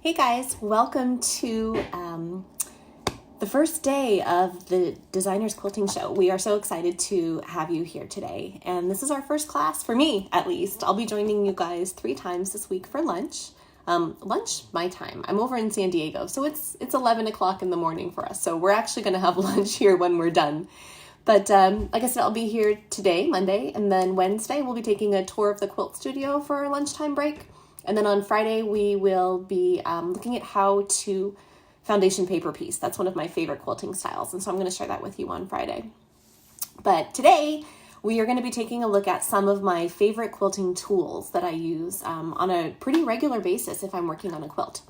Hey guys, welcome to the first day of the Designers Quilting Show. We are so excited to have you here today. And this is our first class, for me at least. I'll be joining you guys 3 times this week for lunch. Lunch, my time. I'm over in San Diego, so it's 11 o'clock in the morning for us. So we're actually going to have lunch here when we're done. But like I said, I'll be here today, Monday, and then Wednesday we'll be taking a tour of the quilt studio for our lunchtime break. And then on Friday, we will be looking at how to foundation paper piece. That's one of my favorite quilting styles. And so I'm going to share that with you on Friday. But today, we are going to be taking a look at some of my favorite quilting tools that I use on a pretty regular basis if I'm working on a quilt.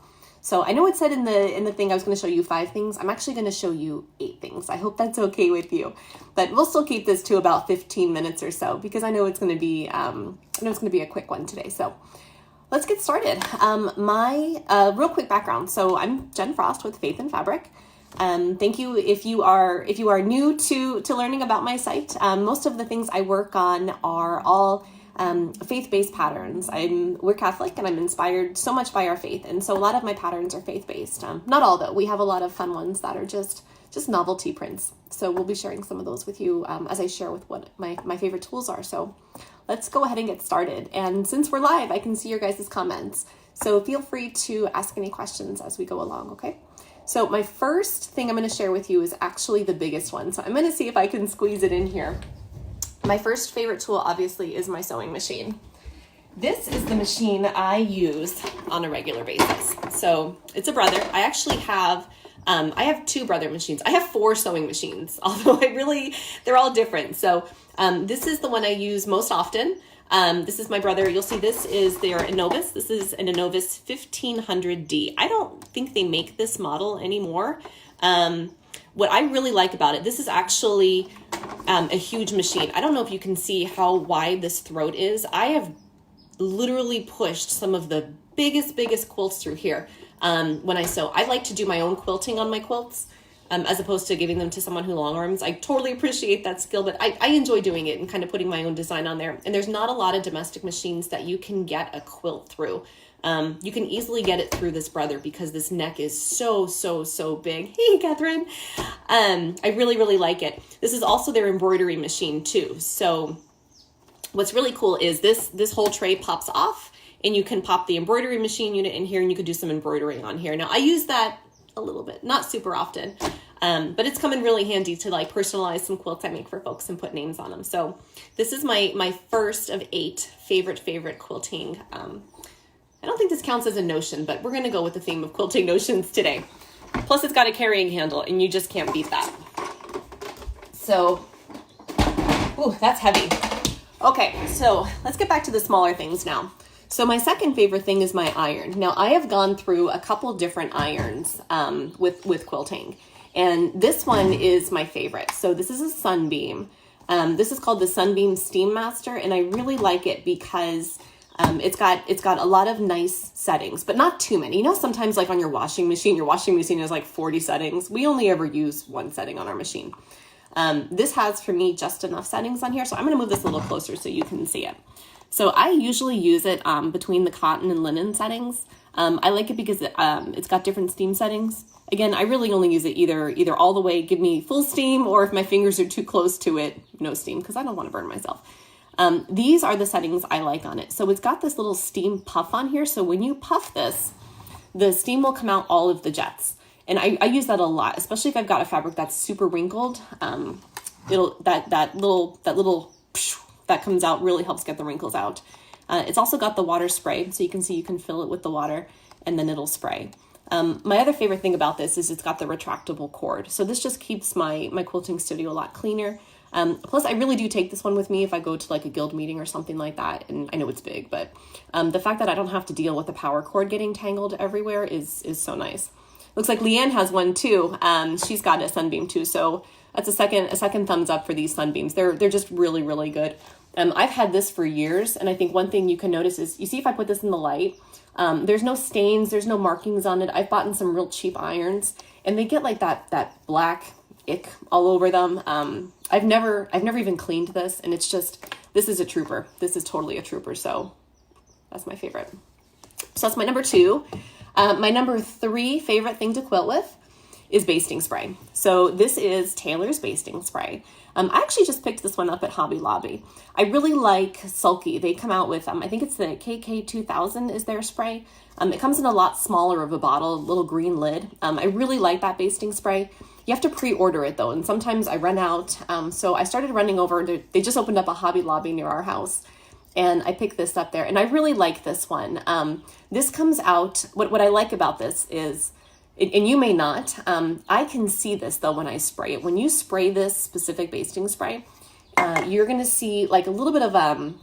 So I know it said in the thing I was going to show you 5 things. I'm actually going to show you 8 things. I hope that's okay with you. But we'll still keep this to about 15 minutes or so because I know it's going to be a quick one today. So let's get started. My real quick background. So I'm Jen Frost with Faith and Fabric. Thank you if you are new to learning about my site. Most of the things I work on are all faith-based patterns. We're Catholic and I'm inspired so much by our faith. And so a lot of my patterns are faith-based. Not all though. We have a lot of fun ones that are just novelty prints. So we'll be sharing some of those with you as I share with what my favorite tools are. So let's go ahead and get started. And since we're live, I can see your guys' comments. So feel free to ask any questions as we go along, okay? So my first thing I'm going to share with you is actually the biggest one. So I'm going to see if I can squeeze it in here. My first favorite tool, obviously, is my sewing machine. This is the machine I use on a regular basis. So it's a Brother. I actually have I have 2 Brother machines. I have 4 sewing machines, although they're all different. So this is the one I use most often. This is my Brother. You'll see this is their Innovis. This is an Innovis 1500D. I don't think they make this model anymore. What I really like about it, this is actually a huge machine. I don't know if you can see how wide this throat is. I have literally pushed some of the biggest quilts through here. When I sew, I like to do my own quilting on my quilts, as opposed to giving them to someone who long arms. I totally appreciate that skill, but I enjoy doing it and kind of putting my own design on there. And there's not a lot of domestic machines that you can get a quilt through. You can easily get it through this Brother because this neck is so big. Hey, Catherine. I really like it. This is also their embroidery machine too. So what's really cool is this whole tray pops off. And you can pop the embroidery machine unit in here and you could do some embroidering on here. Now I use that a little bit, not super often, but it's come in really handy to like personalize some quilts I make for folks and put names on them. So this is my first of 8 favorite quilting. I don't think this counts as a notion, but we're going to go with the theme of quilting notions today. Plus it's got a carrying handle and you just can't beat that. So, ooh, that's heavy. Okay, so let's get back to the smaller things now. So my second favorite thing is my iron. Now I have gone through a couple different irons with quilting, and this one is my favorite. So this is a Sunbeam. This is called the Sunbeam Steam Master, and I really like it because it's got a lot of nice settings, but not too many. You know, sometimes like on your washing machine has like 40 settings. We only ever use 1 setting on our machine. This has for me just enough settings on here, so I'm going to move this a little closer so you can see it. So I usually use it between the cotton and linen settings. I like it because it's got different steam settings. Again, I really only use it either all the way, give me full steam, or if my fingers are too close to it, no steam, because I don't want to burn myself. These are the settings I like on it. So it's got this little steam puff on here. So when you puff this, the steam will come out all of the jets. And I use that a lot, especially if I've got a fabric that's super wrinkled. That little that comes out really helps get the wrinkles out. It's also got the water spray, so you can see you can fill it with the water and then it'll spray. My other favorite thing about this is it's got the retractable cord. So this just keeps my quilting studio a lot cleaner. Plus I really do take this one with me if I go to like a guild meeting or something like that. And I know it's big, but the fact that I don't have to deal with the power cord getting tangled everywhere is so nice. Looks like Leanne has one too. She's got a Sunbeam too. So that's a second thumbs up for these Sunbeams. They're just really good. I've had this for years, and I think one thing you can notice is, you see if I put this in the light, there's no stains, there's no markings on it. I've bought in some real cheap irons, and they get like that black ick all over them. I've never even cleaned this, and it's just, this is a trooper. This is totally a trooper, so that's my favorite. So that's my number 2. My number 3 favorite thing to quilt with is basting spray. So this is Taylor's basting spray. I actually just picked this one up at Hobby Lobby. I really like Sulky. They come out with, I think it's the KK2000 is their spray. It comes in a lot smaller of a bottle, a little green lid. I really like that basting spray. You have to pre-order it though, and sometimes I run out. So I started running over, they just opened up a Hobby Lobby near our house, and I picked this up there, and I really like this one. This comes out, what I like about this is, and you may not, I can see this though when I spray it. When you spray this specific basting spray, you're gonna see like a little bit of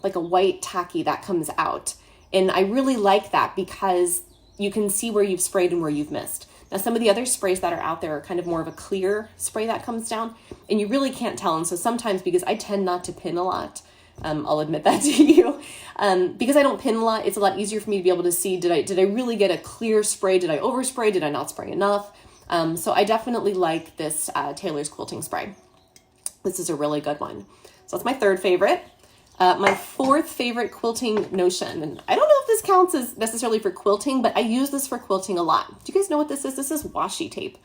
like a white tacky that comes out. And I really like that because you can see where you've sprayed and where you've missed. Now, some of the other sprays that are out there are kind of more of a clear spray that comes down, and you really can't tell. And so sometimes, because I tend not to pin a lot, I'll admit that to you, because I don't pin a lot, it's a lot easier for me to be able to see, did I really get a clear spray? Did I overspray? Did I not spray enough? So I definitely like this Taylor's quilting spray. This is a really good one. So that's my 3rd favorite. My 4th favorite quilting notion, and I don't know if this counts as necessarily for quilting, but I use this for quilting a lot. Do you guys know what this is? This is washi tape.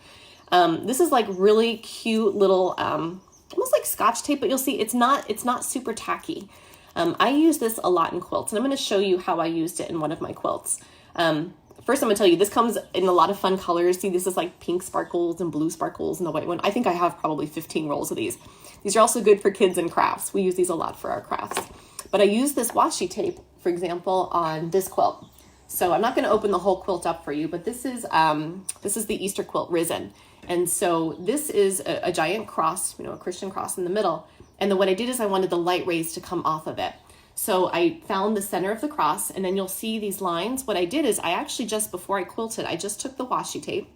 This is like really cute little, almost like Scotch tape, but you'll see it's not super tacky. I use this a lot in quilts, and I'm going to show you how I used it in one of my quilts. First, I'm going to tell you, this comes in a lot of fun colors. See, this is like pink sparkles and blue sparkles and the white one. I think I have probably 15 rolls of these. These are also good for kids and crafts. We use these a lot for our crafts. But I use this washi tape, for example, on this quilt. So I'm not going to open the whole quilt up for you, but this is the Easter quilt Risen. And so this is a giant cross, a Christian cross in the middle. And then what I did is I wanted the light rays to come off of it. So I found the center of the cross, and then you'll see these lines. What I did is I actually just, before I quilted, I just took the washi tape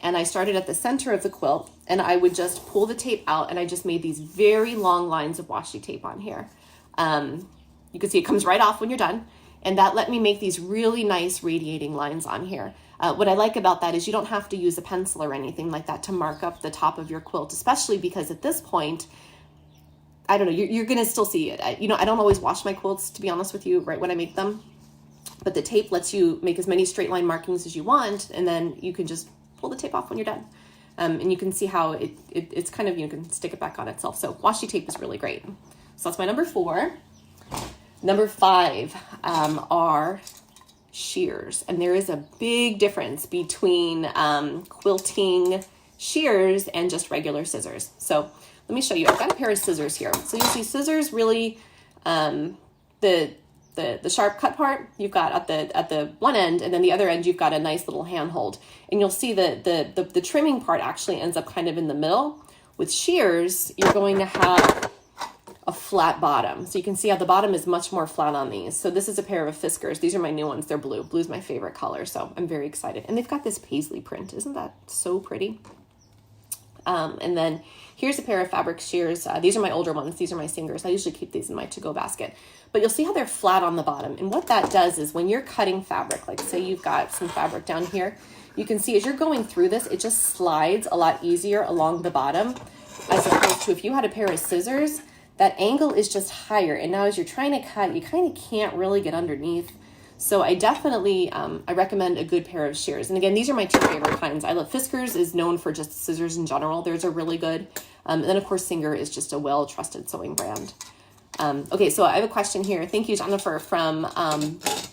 and I started at the center of the quilt, and I would just pull the tape out, and I just made these very long lines of washi tape on here. You can see it comes right off when you're done, and that let me make these really nice radiating lines on here. What I like about that is you don't have to use a pencil or anything like that to mark up the top of your quilt, especially because at this point, I don't know, you're going to still see it. I don't always wash my quilts, to be honest with you, right when I make them, but the tape lets you make as many straight line markings as you want, and then you can just pull the tape off when you're done. And you can see how it's kind of, you can stick it back on itself. So washi tape is really great. So that's my number 4. Number 5 are shears. And there is a big difference between quilting shears and just regular scissors. So let me show you. I've got a pair of scissors here. So you'll see scissors really, the sharp cut part you've got at the one end, and then the other end you've got a nice little handhold. And you'll see the trimming part actually ends up kind of in the middle. With shears, you're going to have a flat bottom. So you can see how the bottom is much more flat on these. So this is a pair of Fiskars. These are my new ones. They're blue. Blue's my favorite color, so I'm very excited. And they've got this paisley print. Isn't that so pretty? And then here's a pair of fabric shears. These are my older ones. These are my Singers. I usually keep these in my to-go basket. But you'll see how they're flat on the bottom. And what that does is when you're cutting fabric, like say you've got some fabric down here, you can see as you're going through this, it just slides a lot easier along the bottom, as opposed to if you had a pair of scissors, that angle is just higher. And now as you're trying to cut, you kind of can't really get underneath. So I definitely, I recommend a good pair of shears. And again, these are my 2 favorite kinds. I love Fiskars is known for just scissors in general. Theirs are really good. And then of course, Singer is just a well-trusted sewing brand. Okay, so I have a question here. Thank you, Jennifer, from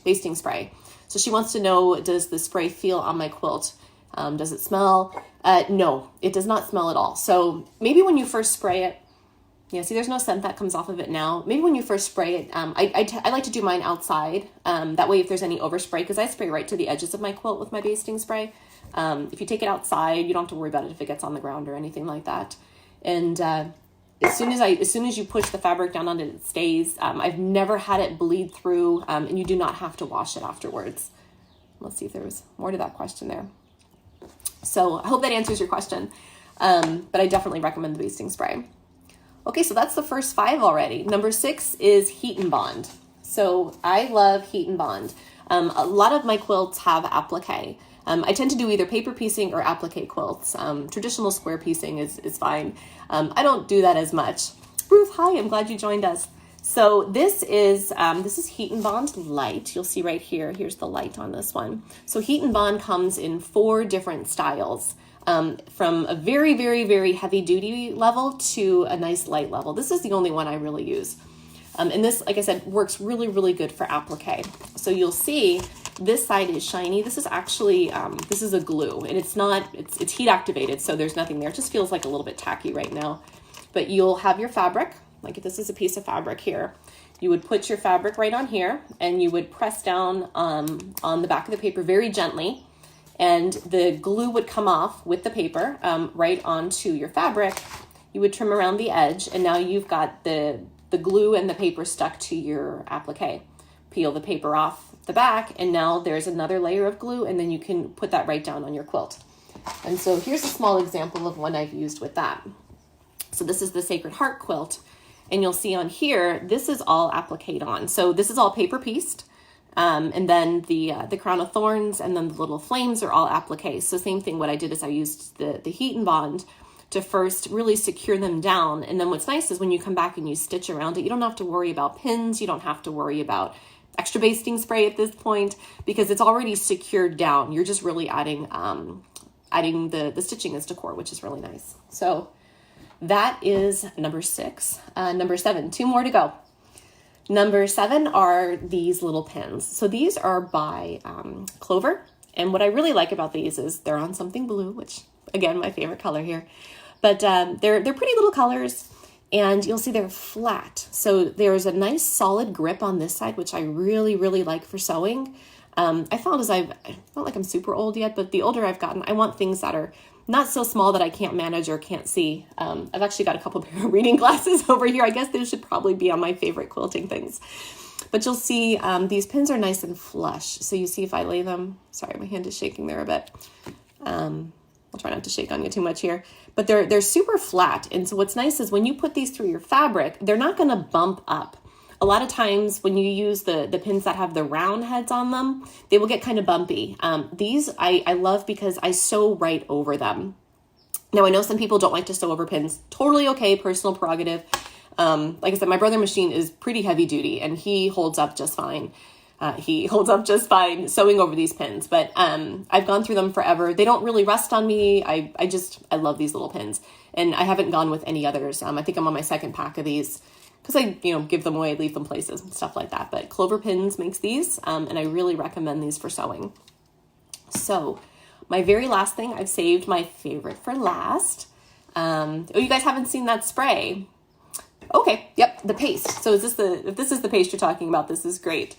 Basting Spray. So she wants to know, does the spray feel on my quilt? Does it smell? No, it does not smell at all. So maybe when you first spray it, yeah, see, there's no scent that comes off of it now. Maybe when you first spray it, I like to do mine outside. That way, if there's any overspray, because I spray right to the edges of my quilt with my basting spray. If you take it outside, you don't have to worry about it if it gets on the ground or anything like that. And as soon as you push the fabric down on it, it stays. I've never had it bleed through, and you do not have to wash it afterwards. Let's see if there was more to that question there. So I hope that answers your question. But I definitely recommend the basting spray. Okay, so that's the first 5 already. Number 6 is Heat and Bond. So I love Heat and Bond. A lot of my quilts have applique. I tend to do either paper piecing or applique quilts. Traditional square piecing is fine. I don't do that as much. Ruth, hi, I'm glad you joined us. So this is Heat and Bond Light. You'll see right here. Here's the light on this one. So Heat and Bond comes in 4 different styles, from a very, very, very heavy duty level to a nice light level. This is the only one I really use. And this, like I said, works really, really good for applique. So you'll see this side is shiny. This is actually, this is a glue, and it's heat activated, so there's nothing there. It just feels like a little bit tacky right now. But you'll have your fabric, like if this is a piece of fabric here, you would put your fabric right on here, and you would press down on the back of the paper very gently, and the glue would come off with the paper right onto your fabric. You would trim around the edge, and now you've got the glue and the paper stuck to your applique. Peel the paper off the back, and now there's another layer of glue, and then you can put that right down on your quilt. And so here's a small example of one I've used with that. So this is the Sacred Heart quilt, and you'll see on here, this is all appliqued on. So this is all paper pieced, and then the crown of thorns and then the little flames are all applique. So same thing, what I did is I used the Heat and Bond to first really secure them down. And then what's nice is when you come back and you stitch around it, you don't have to worry about pins. You don't have to worry about extra basting spray at this point because it's already secured down. You're just really adding the stitching as decor, which is really nice. So that is number 6. Number 7, 2 more to go. Number 7 are these little pins. So these are by Clover. And what I really like about these is they're on something blue, which again, my favorite color here. But they're pretty little colors, and you'll see they're flat. So there's a nice solid grip on this side, which I really, really like for sewing. I found as not like I'm super old yet, but the older I've gotten, I want things that are not so small that I can't manage or can't see. I've actually got a couple pair of reading glasses over here. I guess those should probably be on my favorite quilting things. But you'll see these pins are nice and flush. So you see if I lay them, sorry, my hand is shaking there a bit. I'll try not to shake on you too much here, but they're super flat. And so what's nice is when you put these through your fabric, they're not going to bump up. A lot of times when you use the pins that have the round heads on them, they will get kind of bumpy. These I love because I sew right over them. Now I know some people don't like to sew over pins. Totally okay, personal prerogative. Like I said, my brother machine is pretty heavy duty and he holds up just fine. He holds up just fine sewing over these pins, but I've gone through them forever. They don't really rust on me. I love these little pins, and I haven't gone with any others. I think I'm on my 2nd pack of these because I give them away, leave them places and stuff like that. But Clover Pins makes these, and I really recommend these for sewing. So my very last thing, I've saved my favorite for last. Oh, you guys haven't seen that spray? Okay, yep, the paste. So if this is the paste you're talking about, this is great.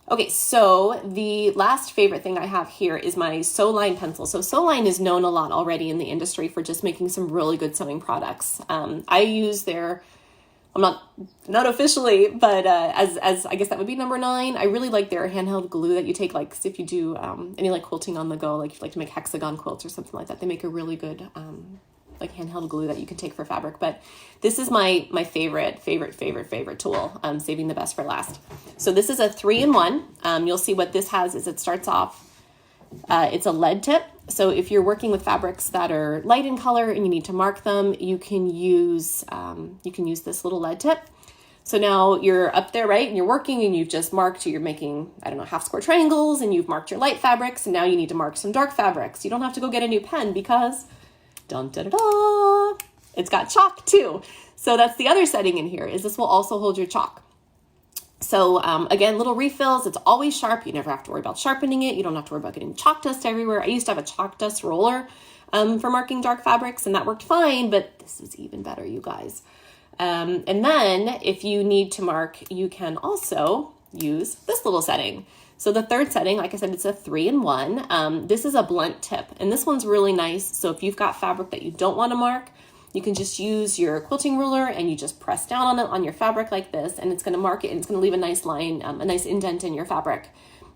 Okay, so the last favorite thing I have here is my Sewline pencil. So Sewline is known a lot already in the industry for just making some really good sewing products. I use their, I'm not officially, but as I guess that would be number 9. I really like their handheld glue that you take, like if you do any like quilting on the go, like if you like to make hexagon quilts or something like that. They make a really good like handheld glue that you can take for fabric. But this is my favorite tool. I'm saving the best for last. So this is a 3-in-1. You'll see what this has is it starts off, it's a lead tip. So if you're working with fabrics that are light in color and you need to mark them, you can use this little lead tip. So now you're up there, right? And you're working and you've just marked, you're making, I don't know, half square triangles, and you've marked your light fabrics, and now you need to mark some dark fabrics. You don't have to go get a new pen because dun, da, da, da, it's got chalk too. So that's the other setting in here, is this will also hold your chalk. So again, little refills, it's always sharp. You never have to worry about sharpening it. You don't have to worry about getting chalk dust everywhere. I used to have a chalk dust roller for marking dark fabrics, and that worked fine, but this is even better, you guys. And then if you need to mark, you can also use this little setting. So the third setting, like I said, it's a 3-in-1. This is a blunt tip, and this one's really nice. So if you've got fabric that you don't want to mark, you can just use your quilting ruler and you just press down on it on your fabric like this, and it's going to mark it, and it's going to leave a nice line, a nice indent in your fabric.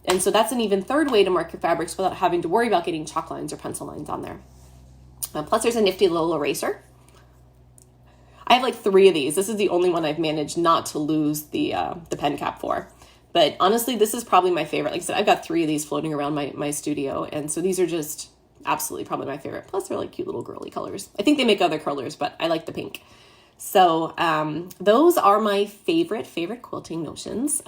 And so that's an even third way to mark your fabrics without having to worry about getting chalk lines or pencil lines on there. Plus there's a nifty little eraser. I have like 3 of these. This is the only one I've managed not to lose the pen cap for. But honestly, this is probably my favorite. Like I said, I've got 3 of these floating around my studio. And so these are just absolutely probably my favorite. Plus they're like cute little girly colors. I think they make other colors, but I like the pink. So those are my favorite quilting notions.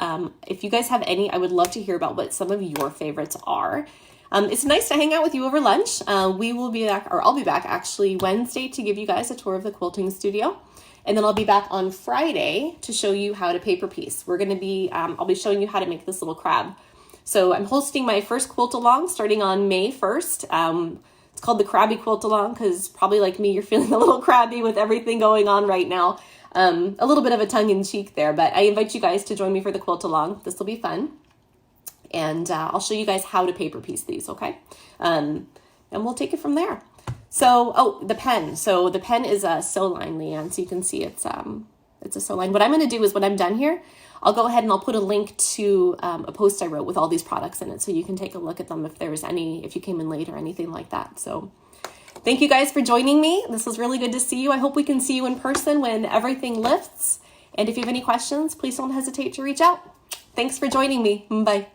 If you guys have any, I would love to hear about what some of your favorites are. It's nice to hang out with you over lunch. We will be back, or I'll be back actually Wednesday to give you guys a tour of the quilting studio. And then I'll be back on Friday to show you how to paper piece. We're going to be, I'll be showing you how to make this little crab. So I'm hosting my first quilt along starting on May 1st. It's called the Crabby Quilt Along because probably like me, you're feeling a little crabby with everything going on right now. A little bit of a tongue-in-cheek there, but I invite you guys to join me for the quilt along. This will be fun. And I'll show you guys how to paper piece these, okay? And we'll take it from there. So, oh, the pen. So the pen is a sew line, Leanne. So you can see it's a sew line. What I'm going to do is when I'm done here, I'll go ahead and I'll put a link to a post I wrote with all these products in it. So you can take a look at them if there's any, if you came in late or anything like that. So thank you guys for joining me. This was really good to see you. I hope we can see you in person when everything lifts. And if you have any questions, please don't hesitate to reach out. Thanks for joining me. Bye.